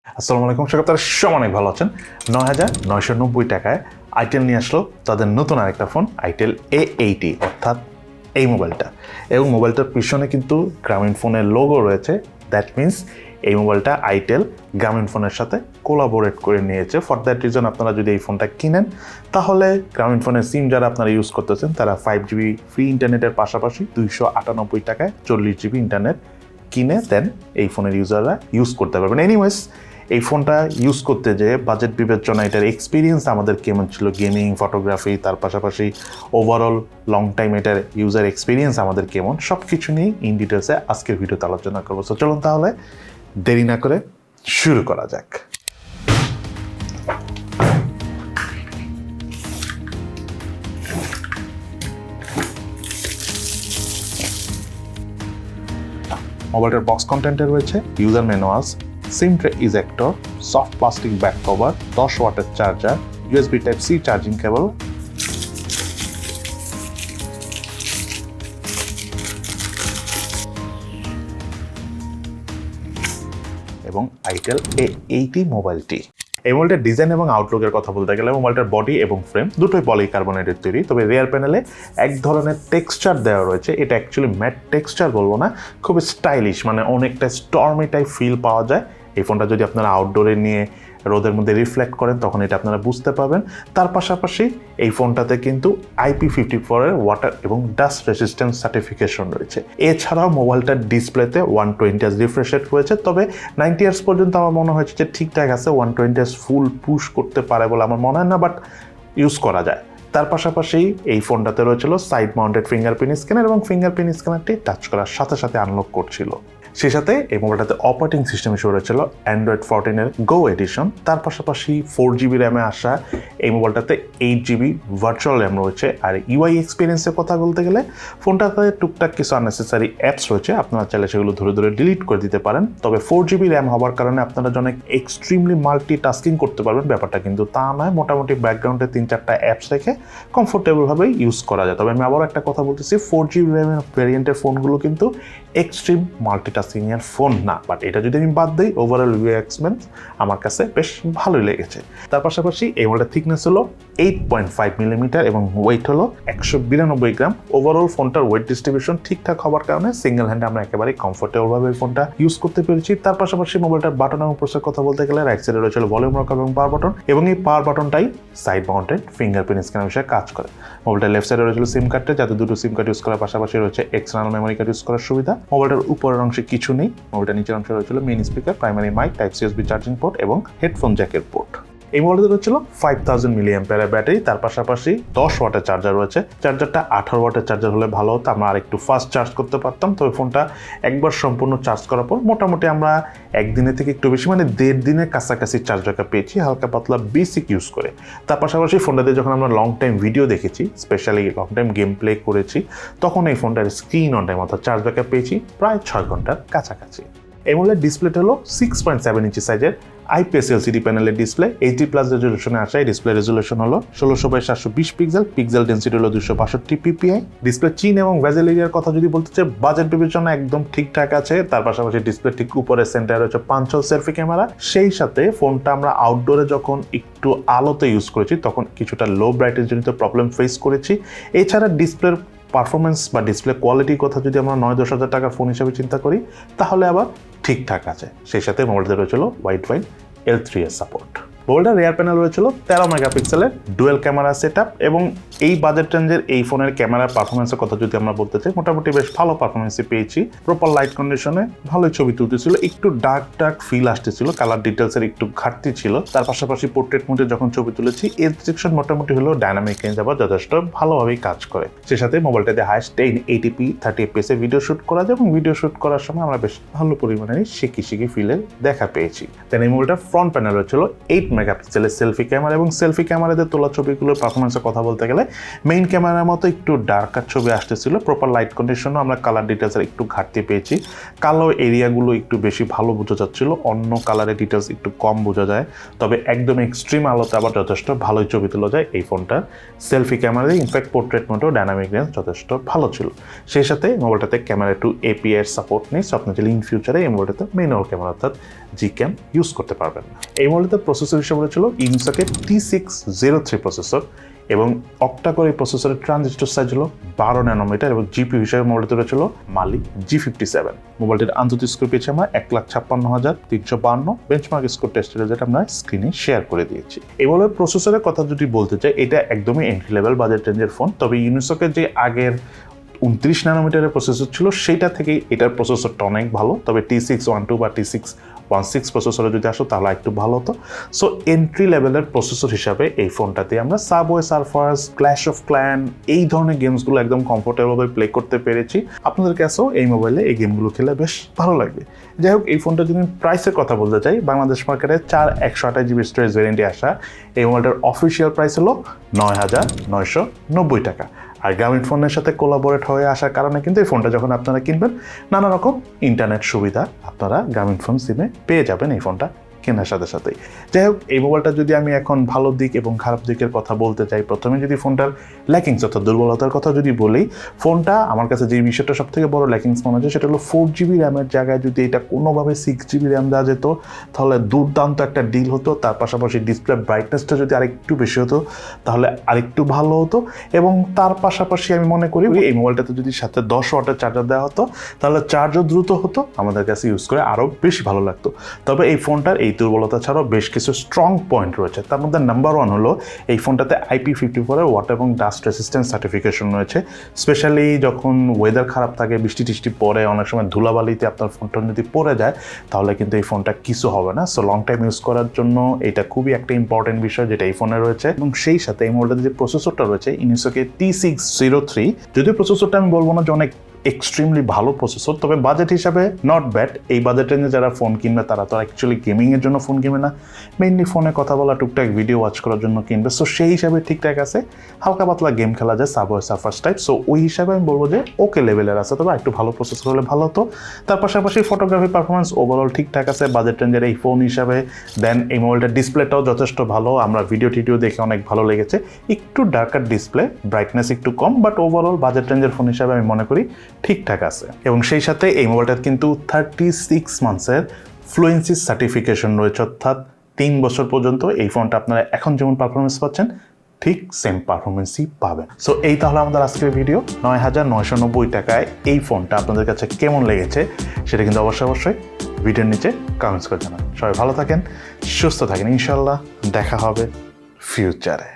আসসালামু আলাইকুম, আপনারা সবাই অনেক ভালো আছেন। ৯,৯৯০ টাকায় আইটেল নিয়ে আসলো তাদের নতুন আরেকটা ফোন আইটেল A80, অর্থাৎ এই মোবাইলটা। এবং মোবাইলটার পিছনে কিন্তু গ্রামীণ ফোনের লোগো রয়েছে। দ্যাট মিনস এই মোবাইলটা আইটেল গ্রামীণ ফোনের সাথে কোলাবোরেট করে নিয়েছে। ফর দ্যাট রিজন আপনারা যদি এই ফোনটা কিনেন তাহলে গ্রামীণ ফোনের সিম যারা আপনারা ইউজ করতেছেন তারা 5GB ফ্রি ইন্টারনেটের পাশাপাশি 298 টাকায় 40GB ইন্টারনেট কিনে দেন এই ফোনের ইউজাররা ইউজ করতে পারবেন। এনিওয়েজ, এই ফোনটা ইউজ করতে যে বাজেট বিবেচনা, এটার এক্সপিরিয়েন্স আমাদের কেমন ছিল, গেমিং, ফটোগ্রাফি, তার পাশাপাশি ওভারঅল লং টাইম এটার ইউজার এক্সপিরিয়েন্স আমাদের কেমন, সব কিছু নিয়ে ইন ডিটেলসে আজকের ভিডিওতে আলোচনা করবো। সো চলুন তাহলে দেরি না করে শুরু করা যাক। মোবাইলটার বক্স কন্টেন্টে রয়েছে ইউজার ম্যানুয়ালস, সিম tray ejector, soft plastic back cover, 10 ওয়াটের charger, USB Type-C charging cable এবং আইটেল A80 মোবাইলটি। এই মোবাইলটার ডিজাইন এবং আউটলুকের কথা বলতে গেলে মোবাইলটার বডি এবং ফ্রেম দুটোই পলিকার্বনেটের তৈরি, তবে রিয়ার প্যানেলে এক ধরনের টেক্সচার দেওয়া রয়েছে। এটা অ্যাকচুয়ালি ম্যাট টেক্সচার বলবো না, খুব স্টাইলিশ, মানে অনেকটা স্টর্মি টাইপ ফিল পাওয়া যায়। এই ফোনটা যদি আপনারা আউটডোরে নিয়ে রোদের মধ্যে রিফ্লেক্ট করেন তখন এটা আপনারা বুঝতে পারবেন। তার পাশাপাশি এই ফোনটাতে কিন্তু IP54 এর ওয়াটার এবং ডাস্ট রেসিস্ট্যান্স সার্টিফিকেশন রয়েছে। এছাড়াও মোবাইলটার ডিসপ্লেতে 120Hz রিফ্রেশ রেট রয়েছে, তবে 90Hz পর্যন্ত আমার মনে হয়েছে যে ঠিকঠাক আছে। 120Hz ফুল পুশ করতে পারে বলে আমার মনে হয় না, বাট ইউজ করা যায়। তার পাশাপাশি এই ফোনটাতে রয়েছিল সাইড মাউন্টেড ফিঙ্গারপ্রিন্ট স্ক্যানার এবং ফিঙ্গারপ্রিন্ট স্ক্যানারটি টাচ করার সাথে সাথে আনলক করছিল। সেই সাথে এই মোবাইলটাতে অপারেটিং সিস্টেম হিসেবে রয়েছিল Android 14 এর গো এডিশন। তার পাশাপাশি 4GB র্যামে আসা এই মোবাইলটাতে 8GB ভার্চুয়াল র্যাম রয়েছে। আর UI এক্সপিরিয়েন্সের কথা বলতে গেলে ফোনটাতে টুকটাক কিছু আননেসেসারি অ্যাপস রয়েছে, আপনারা চাইলে সেগুলো ধরে ধরে ডিলিট করে দিতে পারেন। তবে 4GB র্যাম হওয়ার কারণে আপনারা যেন এক্সট্রিমলি মাল্টি টাস্কিং করতে পারবেন ব্যাপারটা কিন্তু তা নয়। মোটামুটি ব্যাকগ্রাউন্ডে 3-4টা অ্যাপস রেখে কমফোর্টেবলভাবেই ইউজ করা যায়। তবে আমি আবারও একটা কথা বলতেছি, 4GB র্যামের ভ্যারিয়েন্টের ফোনগুলো কিন্তু এক্সট্রিম মাল্টিটাস্কিংয়ের ফোন না, বাট এটা যদি আমি বাদ দিই ওভারঅল UI এক্সপিরিয়েন্স আমার কাছে বেশ ভালোই লেগেছে। তার পাশাপাশি এই মোবাইলটার থিকনেস হলো 8.5 মিলিমিটার এবং ওয়েট হলো 192 গ্রাম। ওভারঅল ফোনটার ওয়েট ডিস্ট্রিবিউশন ঠিকঠাক হওয়ার কারণে সিঙ্গেল হ্যান্ডে আমরা একেবারে কমফোর্টেবলভাবে এই ফোনটা ইউজ করতে পেরেছি। তার পাশাপাশি মোবাইলটার বাটন এবং প্রসেসের কথা বলতে গেলে রাইট সাইডে রয়েছে ভলিউম রকার এবং পাওয়ার বাটন, এবং এই পাওয়ার বাটনটাই সাইড মাউন্টেড ফিঙ্গারপ্রিন্ট স্ক্যানার হিসেবে কাজ করে। মোবাইলটার লেফট সাইডে রয়েছে সিম কার্ডটা, যাতে দুটো সিম কার্ড ইউজ করার পাশাপাশি রয়েছে এক্সটার্নাল মেমোরি কার্ড ইউজ করার সুবিধা। মোবাইলটার উপরের অংশে কিছু নেই, মোবাইলটার নিচের অংশে রয়েছিল main speaker, primary mic, Type-C USB charging port এবং হেডফোন জ্যাকের পোর্ট। এই মোবাইলটাতে রয়েছিল 5000 mAh ব্যাটারি, তার পাশাপাশি 10 ওয়াটের চার্জার রয়েছে। চার্জারটা 18 ওয়াটের চার্জার হলে ভালো হতো, আমরা আরেকটু ফাস্ট চার্জ করতে পারতাম। তবে ফোনটা একবার সম্পূর্ণ চার্জ করার পর মোটামুটি আমরা একদিনের থেকে একটু বেশি, মানে 1.5 দিনের কাছাকাছি চার্জ ব্যাকআপ পেয়েছি হালকা পাতলা বেসিক ইউজ করে। তার পাশাপাশি ফোনটাতে যখন আমরা লং টাইম ভিডিও দেখেছি, specially long time game play করেছি, তখন এই ফোনটার স্ক্রিন অন টাইম অর্থাৎ চার্জ ব্যাকআপ পেয়েছি প্রায় 6 ঘন্টার কাছাকাছি। এই মোবাইলের ডিসপ্লেটা হলো 6.7 ইঞ্চি সাইজের IPS LCD প্যানেলের ডিসপ্লে। HD+ রেজলিউশনে আসা এই ডিসপ্লে রেজলিউশন হলো 1600x720 পিক্সেল, পিক্সেল ডেন্সিটি হলো 262 ppi। ডিসপ্লে চিন এবং ভেজেল এরিয়ার কথা যদি বলতে চাই, বাজেট বিবেচনা একদম ঠিকঠাক আছে। তার পাশাপাশি ডিসপ্লে ঠিক উপরে সেন্টারে রয়েছে 5 সেলফি ক্যামেরা। সেই সাথে ফোনটা আমরা আউটডোরে যখন একটু আলোতে ইউজ করেছি তখন কিছুটা লো ব্রাইটনেস জনিত প্রবলেম ফেস করেছি। এছাড়া ডিসপ্লের পারফরমেন্স বা ডিসপ্লে কোয়ালিটির কথা যদি আমরা 9-10 হাজার টাকার ফোন হিসেবে চিন্তা করি তাহলে আবার ঠিকঠাক আছে। সেই সাথে মোবাইলটা রয়েছিল ওয়াইড L3 সাপোর্ট। মোবাইলটার রিয়ার প্যানেল রয়েছিল 13 মেগাপিক্সেলের ডুয়েল ক্যামেরা সেটআপ, এবং এই বাজেট রেঞ্জের এই ফোনের ক্যামেরার পারফরমেন্সের কথা যদি আমরা বলতে চাই, মোটামুটি বেশ ভালো পারফরমেন্সই পেয়েছি। প্রপার লাইট কন্ডিশনে ভালোই ছবি তুলতেছিল, একটু ডার্ক ফিল আসতেছিল, কালার ডিটেলসের একটু ঘাটতি ছিল। তার পাশাপাশি পোর্ট্রেট মোডে যখন ছবি তুলেছি এর সেকশন মোটামুটি হলো ডাইনামিক রেঞ্জ আবার যথেষ্ট ভালোভাবেই কাজ করে। সেই সাথে মোবাইলটাতে হাইস্ট 1080p 30fps এ ভিডিও শুট করা যায়, এবং ভিডিও শুট করার সময় আমরা বেশ ভালো পরিমাণে শিখি ফিলের দেখা পেয়েছি। দেন এই মোবাইলটার ফ্রন্ট প্যানেল রয়েছিল 8 মেগাপিক্সেলের সেলফি ক্যামেরা, এবং সেলফি ক্যামেরাতে তোলা ছবিগুলোর পারফরমেন্সের কথা বলতে গেলে মেইন ক্যামেরার মতো একটু ডার্কার ছবি আসতেছিল। প্রপার লাইট কন্ডিশনও আমরা কালার ডিটেলসের একটু ঘাটতি পেয়েছি, কালো এরিয়াগুলো একটু বেশি ভালো বোঝা যাচ্ছিল, অন্য কালারের ডিটেলস একটু কম বোঝা যায়। তবে একদম এক্সট্রিম আলোতে আবার যথেষ্ট ভালোই ছবি তোলা যায় এই ফোনটার সেলফি ক্যামেরাতে। ইনফ্যাক্ট পোর্ট্রেট মোডেও ডাইনামিক রেঞ্জ যথেষ্ট ভালো ছিল। সেই সাথে মোবাইলটাতে ক্যামেরা 2 API এর সাপোর্ট নেই, সো আপনি চাইলে ইন ফিউচারে এই মোবাইলটাতে ম্যানুয়াল ক্যামেরা অর্থাৎ Gcam ইউজ করতে পারবেন না। এই মডেলটার প্রসেসর হিসেবে ছিল ইনসাকের T603 প্রসেসর এবং অক্টা-কোর এই প্রসেসরের ট্রানজিস্টর সাইজ হলো 12 ন্যানোমিটার এবং জিপিইউ হিসেবে মোবাইলটি ছিল মালি G57। মোবাইলটির আন্তর্জাতিক স্কোর পেয়েছে আমরা 1,56,352, বেঞ্চমার্ক স্কোর টেস্টের যেটা আমরা স্ক্রিনে শেয়ার করে দিয়েছি। এই মোবাইলের প্রসেসরের কথা যদি বলতে চাই, এটা একদমই এন্ট্রি লেভেল বাজেট রেঞ্জের ফোন। তবে ইউনিসকের যে আগের 29 ন্যানোমিটারের প্রসেসর ছিল সেইটা থেকেই এটার প্রসেসরটা অনেক ভালো। তবে T612 বা T616 প্রসেসরে যদি আসো তাহলে একটু ভালো হতো। সো এন্ট্রি লেভেলের প্রসেসর হিসাবে এই ফোনটাতে আমরা subway Surfers, clash of clan এই ধরনের গেমসগুলো একদম কমফোর্টেবলভাবে প্লে করতে পেরেছি। আপনাদের কাছেও এই মোবাইলে এই গেমগুলো খেলে বেশ ভালো লাগবে। যাই হোক, এই ফোনটা যদি প্রাইসের কথা বলতে চাই, বাংলাদেশ মার্কেটে 4/128GB স্টোরেজ ভ্যারিয়েন্টে আসা এই মোবাইলটার অফিসিয়াল প্রাইস হলো 9,990 টাকা। আর গ্রামীণ ফোনের সাথে কোলাবোরেট হয়ে আসার কারণে কিন্তু এই ফোনটা যখন আপনারা কিনবেন, নানা রকম ইন্টারনেট সুবিধা আপনারা গ্রামীণ ফোন সিমে পেয়ে যাবেন এই ফোনটা কেনার সাথে সাথেই। যাই হোক, এই মোবাইলটা যদি আমি এখন ভালো দিক এবং খারাপ দিকের কথা বলতে চাই, প্রথমে যদি ফোনটার ল্যাকিংস অর্থাৎ দুর্বলতার কথা যদি বলি, ফোনটা আমার কাছে যে বিষয়টা সব থেকে বড় ল্যাকিংস মনে হচ্ছে সেটা হলো 4GB র্যামের জায়গায় যদি এটা কোনোভাবে 6GB র্যাম দেওয়া যেত তাহলে দুর্দান্ত একটা ডিল হতো। তার পাশাপাশি ডিসপ্লে ব্রাইটনেসটা যদি আরেকটু বেশি হতো তাহলে আরেকটু ভালো হতো। এবং তার পাশাপাশি আমি মনে করি এই মোবাইলটাতে যদি সাথে 10 ওয়াটের চার্জার দেওয়া হতো তাহলে চার্জও দ্রুত হতো, আমাদের কাছে ইউজ করে আরও বেশি ভালো লাগতো। তবে এই ফোনটার এই দুর্বলতা ছাড়াও বেশ কিছু স্ট্রং পয়েন্ট রয়েছে। তার মধ্যে নাম্বার 1 হলো এই ফোনটাতে IP54 ওয়াটার এবং ডাস্ট রেসিস্ট্যান্স সার্টিফিকেশন রয়েছে। স্পেশালি যখন ওয়েদার খারাপ থাকে, বৃষ্টি টিষ্টি পরে, অনেক সময় ধুলাবালিতে আপনার ফোনটা যদি পড়ে যায় তাহলে কিন্তু এই ফোনটা কিছু হবে না। সো লং টাইম ইউজ করার জন্য এটা খুবই একটা ইম্পর্টেন্ট বিষয় যেটা এই ফোনে রয়েছে। এবং সেই সাথে এই মোবাইলটাতে যে প্রসেসরটা রয়েছে ইউনিসকের T603, যদিও প্রসেসরটা আমি বলবো না যে অনেক এক্সট্রিমলি ভালো প্রসেসর, তবে বাজেট হিসাবে নট ব্যাড। এই বাজেট রেঞ্জে যারা ফোন কিনবে তারা তো অ্যাকচুয়ালি গেমিংয়ের জন্য ফোন কিনবে না, মেইনলি ফোনে কথা বলা, টুকটাক ভিডিও ওয়াচ করার জন্য কিনবে। সো সেই হিসাবে ঠিকঠাক আছে, হালকা পাতলা গেম খেলা যায়, সাবওয়ে সার্ফার্স টাইপ। সো ওই হিসাবে আমি বলবো যে ওকে লেভেলের আছে, তবে একটু ভালো প্রসেসর হলে ভালো হতো। তার পাশাপাশি ফটোগ্রাফি পারফরমেন্স ওভারঅল ঠিকঠাক আছে বাজেট রেঞ্জের এই ফোন হিসাবে। দেন এই মোবাইলটার ডিসপ্লেটাও যথেষ্ট ভালো, আমরা ভিডিও টিডিও দেখে অনেক ভালো লেগেছে। একটু ডার্কার ডিসপ্লে, ব্রাইটনেস একটু কম, বাট ওভারঅল বাজেট রেঞ্জের ফোন হিসাবে আমি মনে করি ঠিকঠাক আছে। এবং সেই সাথে এই মোবাইলটার কিন্তু 36 মান্থসের ফ্লুয়েন্সি সার্টিফিকেশন রয়েছে, অর্থাৎ 3 বছর পর্যন্ত এই ফোনটা আপনারা এখন যেমন পারফরমেন্স পাচ্ছেন ঠিক সেম পারফরমেন্সই পাবেন। সো এই তাহলে আমাদের আজকের ভিডিও। 9,990 টাকায় এই ফোনটা আপনাদের কাছে কেমন লেগেছে সেটা কিন্তু অবশ্যই ভিডিওর নিচে কমেন্টস করে জানান। সবাই ভালো থাকেন, সুস্থ থাকেন, ইনশাল্লাহ দেখা হবে ফিউচারে।